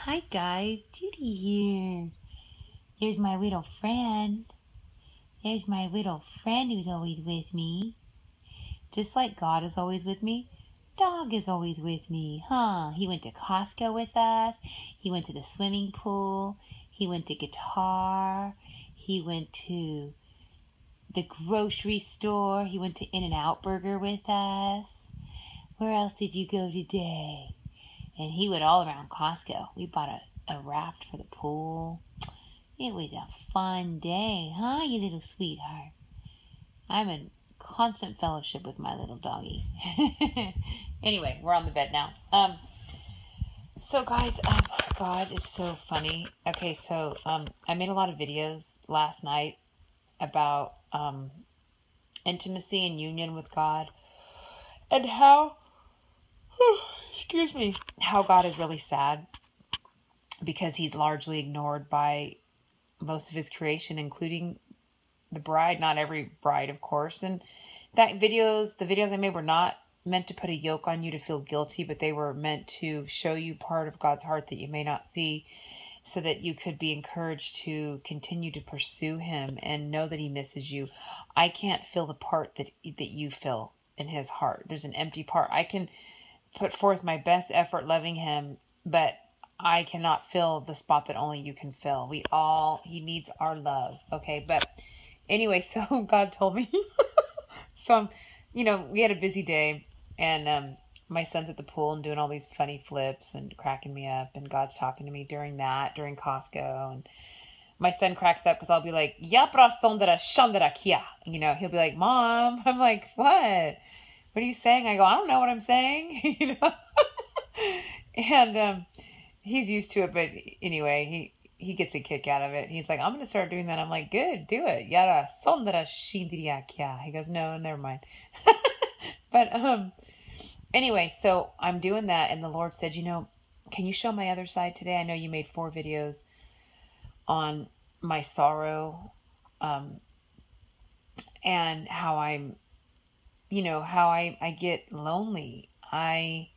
Hi guys, Judy here. There's my little friend. There's my little friend who's always with me. Just like God is always with me, Dog is always with me, huh? He went to Costco with us. He went to the swimming pool. He went to guitar. He went to the grocery store. He went to In-N-Out Burger with us. Where else did you go today? And he went all around Costco. We bought a raft for the pool. It was a fun day, huh, you little sweetheart? I'm in constant fellowship with my little doggy. Anyway, we're on the bed now. So guys, God is so funny. Okay, so I made a lot of videos last night about intimacy and union with God, and how, excuse me, how God is really sad because he's largely ignored by most of his creation, including the bride. Not every bride, of course. And the videos I made were not meant to put a yoke on you to feel guilty, but they were meant to show you part of God's heart that you may not see, so that you could be encouraged to continue to pursue him and know that he misses you. I can't feel the part that you feel in his heart. There's an empty part. I can put forth my best effort loving him, but I cannot fill the spot that only you can fill. He needs our love. Okay. But anyway, so God told me, so we had a busy day, and my son's at the pool and doing all these funny flips and cracking me up, and God's talking to me during Costco, and my son cracks up because I'll be like, "Yapra sondera shandera kia." He'll be like, "Mom." I'm like, "What? What are you saying?" I go, "I don't know what I'm saying." And he's used to it, but anyway, he gets a kick out of it. He's like, "I'm going to start doing that." I'm like, "Good, do it." Yara sondra shindria kya. He goes, "No, never mind." But anyway, so I'm doing that, and the Lord said, "Can you show my other side today? I know you made 4 videos on my sorrow, and how I get lonely. I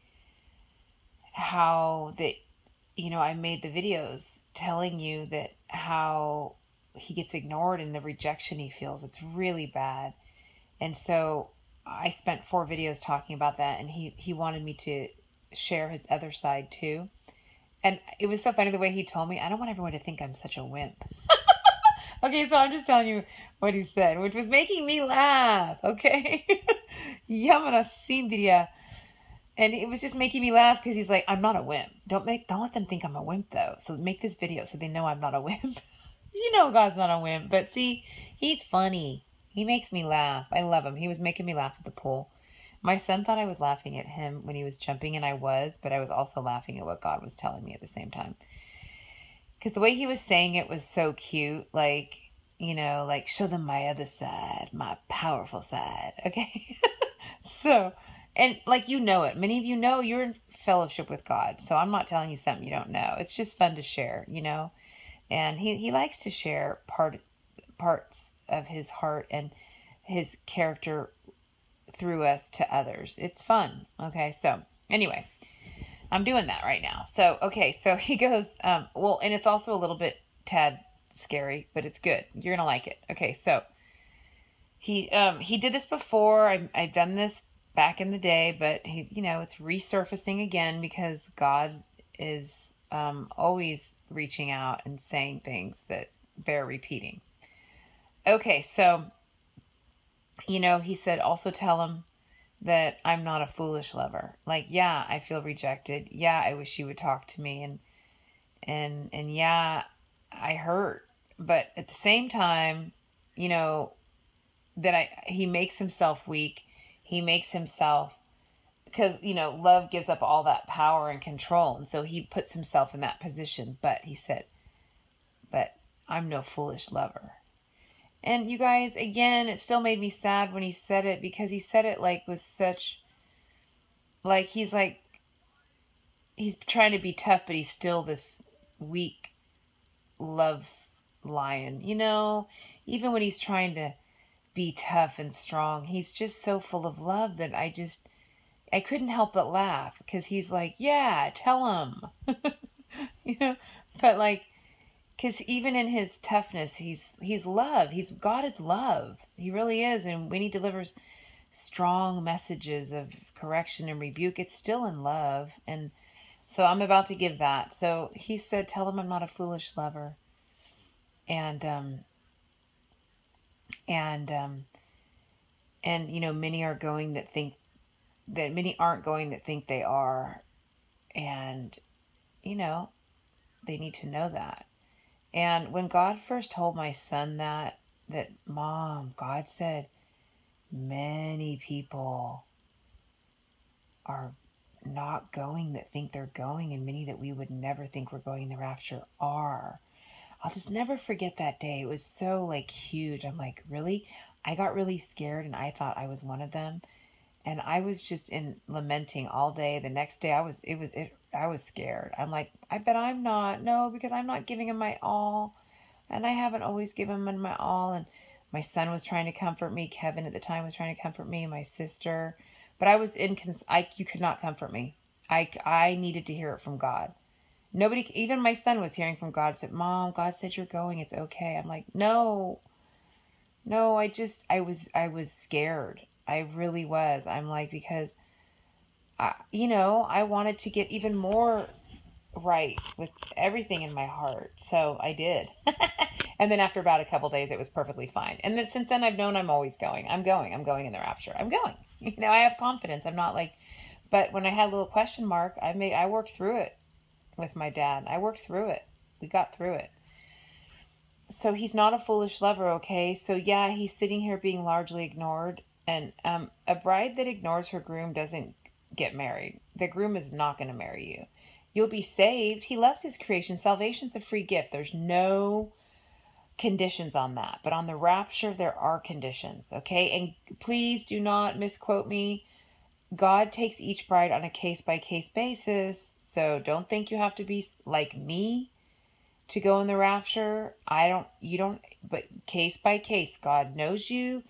made the videos telling you that how he gets ignored and the rejection he feels. It's really bad." And so I spent 4 videos talking about that, and he wanted me to share his other side too. And it was so funny the way he told me. I don't want everyone to think I'm such a wimp. Okay, so I'm just telling you what he said, which was making me laugh, okay? Yamana Sindria. And it was just making me laugh because he's like, "I'm not a wimp. Don't let them think I'm a wimp, though. So make this video so they know I'm not a wimp." God's not a wimp. But see, he's funny. He makes me laugh. I love him. He was making me laugh at the pool. My son thought I was laughing at him when he was jumping, and I was, but I was also laughing at what God was telling me at the same time. Because the way he was saying it was so cute. Like, show them my other side, my powerful side. Okay? So, and like, it. Many of you know you're in fellowship with God. So I'm not telling you something you don't know. It's just fun to share, And he likes to share parts of his heart and his character through us to others. It's fun. Okay, so anyway, I'm doing that right now. So, okay, so he goes, well, and it's also a little bit tad scary, but it's good. You're going to like it. Okay, so he did this before. I've done this back in the day, but it's resurfacing again because God is always reaching out and saying things that bear repeating. Okay, so he said, also tell him that I'm not a foolish lover. Like, yeah, I feel rejected. Yeah, I wish you would talk to me, and yeah, I hurt. But at the same time, that he makes himself weak. He makes himself, because love gives up all that power and control, and so he puts himself in that position. But he said, "But I'm no foolish lover." And you guys, again, it still made me sad when he said it, because he said it like with such, like he's trying to be tough, but he's still this weak love lion. Even when he's trying to be tough and strong, he's just so full of love that I couldn't help but laugh, because he's like, "Yeah, tell him." you know, but like, because even in his toughness, he's love. God is love. He really is, and when he delivers strong messages of correction and rebuke, it's still in love. And so I'm about to give that. So he said, "Tell him I'm not a foolish lover," and and um, and many are going that think that many aren't going that think they are, and you know, they need to know that. And when God first told my son that Mom, God said, many people are not going that think they're going, and many that we would never think we're going in the rapture are. I'll just never forget that day. It was so like huge. I'm like, really? I got really scared and I thought I was one of them. And I was just in lamenting all day. The next day I was scared. I'm like, I bet I'm not. No, because I'm not giving him my all. And I haven't always given him my all. And my son was trying to comfort me. Kevin at the time was trying to comfort me. My sister. But you could not comfort me. I needed to hear it from God. Nobody, even my son was hearing from God. Said, Mom, God said you're going. It's okay. I'm like, no, no. I was scared. I really was. I'm like, because I wanted to get even more right with everything in my heart. So I did. And then after about a couple days, it was perfectly fine. And then since then, I've known I'm always going. I'm going. I'm going in the rapture. I'm going. I have confidence. I'm not like, but when I had a little question mark, I worked through it with my dad. I worked through it. We got through it. So he's not a foolish lover, okay? So yeah, he's sitting here being largely ignored. And a bride that ignores her groom doesn't get married. The groom is not going to marry you. You'll be saved. He loves his creation. Salvation's a free gift. There's no conditions on that. But on the rapture, there are conditions, okay? And please do not misquote me. God takes each bride on a case-by-case basis. So don't think you have to be like me to go in the rapture. But case by case, God knows you.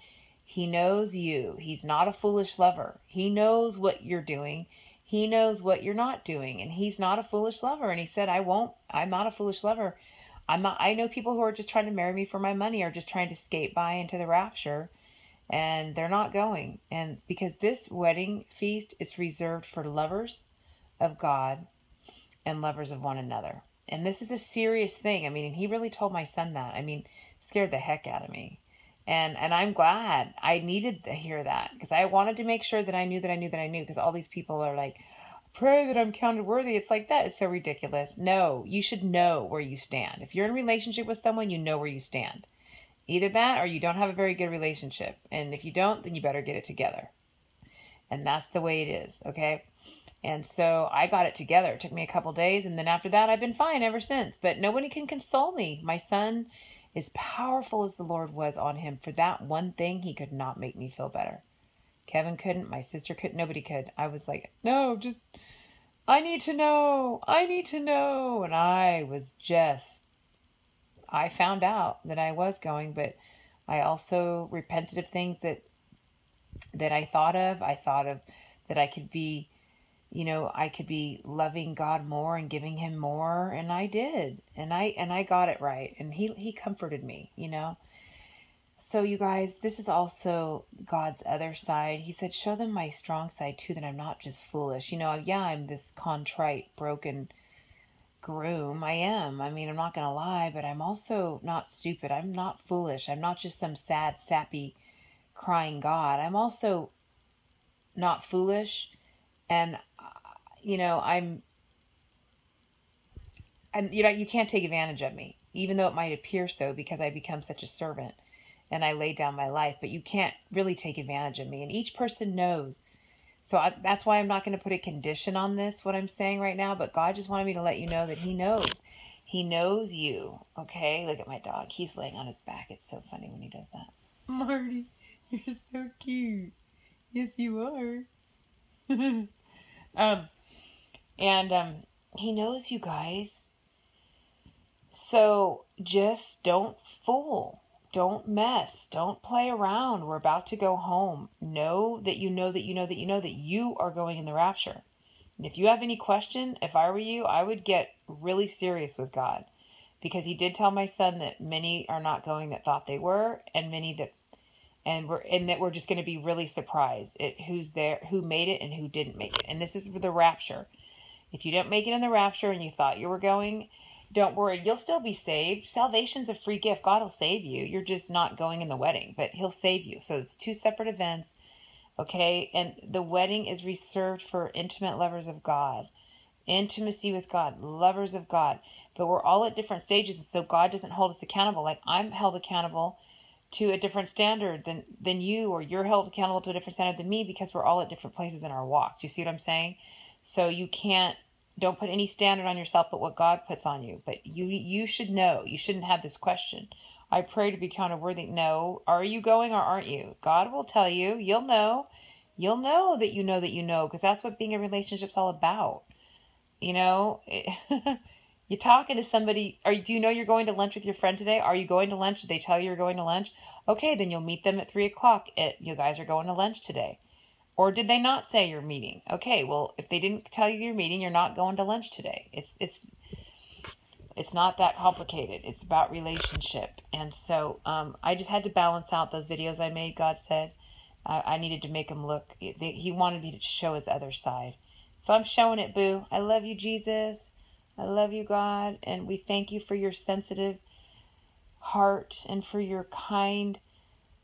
He knows you. He's not a foolish lover. He knows what you're doing. He knows what you're not doing. And he's not a foolish lover. And he said, I'm not a foolish lover. I know people who are just trying to marry me for my money, or just trying to skate by into the rapture, and they're not going. And because this wedding feast is reserved for lovers of God and lovers of one another. And this is a serious thing. I mean, and he really told my son that. I mean, scared the heck out of me. And I'm glad. I needed to hear that, because I wanted to make sure that I knew that I knew that I knew, because all these people are like, pray that I'm counted worthy. It's like, that is so ridiculous. No, you should know where you stand. If you're in a relationship with someone, you know where you stand. Either that or you don't have a very good relationship. And if you don't, then you better get it together. And that's the way it is, okay? And so I got it together. It took me a couple days, and then after that, I've been fine ever since. But nobody can console me. My son, as powerful as the Lord was on him, for that one thing, he could not make me feel better. Kevin couldn't. My sister couldn't. Nobody could. I was like, no, just, I need to know. I need to know. And I found out that I was going, but I also repented of things that I thought of. I thought of that I could be loving God more and giving him more, and I did. And I got it right. And he comforted me. So you guys, this is also God's other side. He said, show them my strong side too, that I'm not just foolish. Yeah, I'm this contrite, broken groom. I am. I mean, I'm not going to lie, but I'm also not stupid. I'm not foolish. I'm not just some sad, sappy, crying God. I'm also not foolish. And, you can't take advantage of me, even though it might appear so, because I become such a servant and I lay down my life, but you can't really take advantage of me. And each person knows. So that's why I'm not going to put a condition on this, what I'm saying right now, but God just wanted me to let you know that he knows. He knows you, okay? Look at my dog. He's laying on his back. It's so funny when he does that. Marty, you're so cute. Yes, you are. He knows you guys. So just don't fool. Don't mess. Don't play around. We're about to go home. Know that you know that you know that you know that you are going in the rapture. And if you have any question, if I were you, I would get really serious with God, because he did tell my son that many are not going that thought they were, and many that we're just going to be really surprised at who's there, who made it and who didn't make it. And this is for the rapture. If you didn't make it in the rapture and you thought you were going, don't worry, you'll still be saved. Salvation's a free gift. God will save you. You're just not going in the wedding, but he'll save you. So it's two separate events, okay? And the wedding is reserved for intimate lovers of God, intimacy with God, lovers of God. But we're all at different stages, and so God doesn't hold us accountable. Like, I'm held accountable to a different standard than you, or you're held accountable to a different standard than me, because we're all at different places in our walk. Do you see what I'm saying? So you can't, don't put any standard on yourself but what God puts on you. But you should know. You shouldn't have this question. I pray to be counted worthy. No. Are you going or aren't you? God will tell you. You'll know. You'll know that you know that you know, because that's what being in a relationship's all about. You know, you're talking to somebody. Do you know you're going to lunch with your friend today? Are you going to lunch? Did they tell you you're going to lunch? Okay, then you'll meet them at 3 o'clock. You guys are going to lunch today. Or did they not say you're meeting? Okay, well, if they didn't tell you you're meeting, you're not going to lunch today. It's not that complicated. It's about relationship. And so I just had to balance out those videos I made. God said I needed to make him look. He wanted me to show his other side. So I'm showing it, boo. I love you, Jesus. I love you, God. And we thank you for your sensitive heart and for your kind,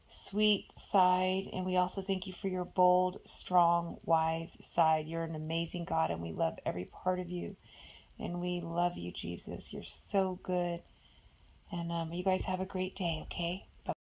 sweet side. And we also thank you for your bold, strong, wise side. You're an amazing God, and we love every part of you. And we love you, Jesus. You're so good. And you guys have a great day, okay?